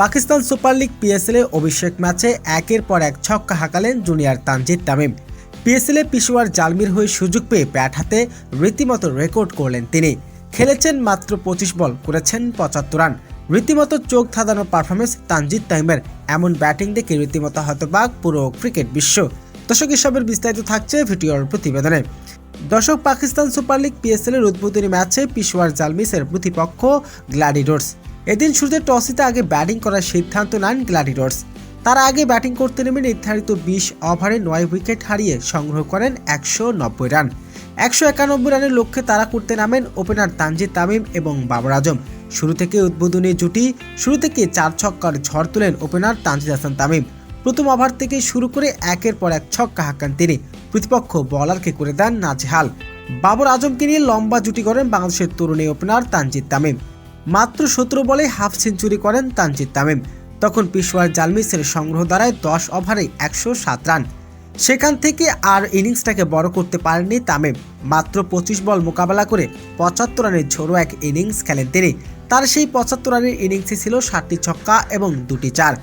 Pakistan super league PSL এ অভিষেক ম্যাচে একের পর এক ছক্কা হাঁকালেন জুনিয়র তানজিদ তামিম। পিএসএল এ পেশোয়ার জালমির হয়ে সুযোগ পেয়ে ব্যাট হাতে রীতিমতো রেকর্ড করলেন তিনি। খেলেছেন মাত্র 25 বল, করেছেন 75 রান। রীতিমতো চোখ ধাঁধানো পারফরমেন্স তানজিদ তামিমের। এমন ব্যাটিং দেখে রীতিমতো হতবাক পুরো ক্রিকেট বিশ্ব। দর্শক, এসবের বিস্তারিত থাকছে ভিডিওর প্রতিবেদনে। দর্শক, পাকিস্তান সুপার লিগ পিএসএল এর উদ্বোধনী ম্যাচে পেশোয়ার জালমিসের প্রতিপক্ষ গ্ল্যাডিয়েটর্স। এদিন শুরুতে টস জিতে আগে ব্যাটিং করার সিদ্ধান্ত নেন গ্ল্যাডিয়েটর্স। তারা আগে ব্যাটিং করতে নেমে নির্ধারিত 20 ওভারে 9 উইকেট হারিয়ে সংগ্রহ করেন 190 রান। 191 রানের লক্ষ্যে তারা করতে নামেন ওপেনার তানজিদ তামিম এবং বাবর আজম। শুরু থেকে উদ্বোধনী জুটি, শুরু থেকে 4 ছক্কার ঝড় তোলেন ওপেনার তানজিদ হাসান তামিম। প্রথম ওভার থেকে শুরু করে একের পর এক ছক্কা হাঁকান তিনি। প্রতিপক্ষ বোলারকে করে দেন নাজেহাল। বাবর আজমকে নিয়ে লম্বা জুটি করেন বাংলাদেশের তরুণী ওপেনার তানজিদ তামিম। মাত্র 17 বলে হাফ সেঞ্চুরি করেন তানজিদ তামিম। তখন পেশোয়ার জালমিসের সংগ্রহ দাঁড়ায় 10 ওভারে 107 রান। সেখান থেকে আর ইনিংসটাকে বড় করতে পারেননি তামিম। মাত্র 25 বল মোকাবেলা করে 75 রানের ঝোড়ো এক ইনিংস খেলেন তিনি। তার সেই 75 রানের ইনিংসে ছিল 7টি ছক্কা এবং 2টি চার।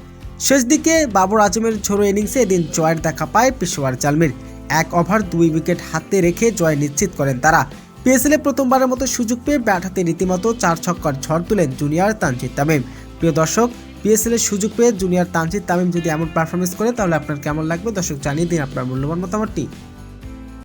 শেষ দিকে বাবর আজমের ঝোড়ো ইনিংসে এদিন জয়ের দেখা পায় পেশোয়ার জালমির। 1 ওভার 2 উইকেট হাতে রেখে জয় নিশ্চিত করেন তারা। পিএসএল এ প্রথমবারের মতো সুযোগ পেয়ে ব্যাট হাতে রীতিমতো 4 ছক্কার ঝড় তুলেন জুনিয়র তানজিদ তামিম। প্রিয় দর্শক, পিএসএল এর সুযোগ পেয়ে জুনিয়র তানজিদ তামিম যদি এমন পারফরমেন্স করে তাহলে আপনার কেমন লাগবে? দর্শক, জানিয়ে দিন আপনার মূল্যবান মতামতটি।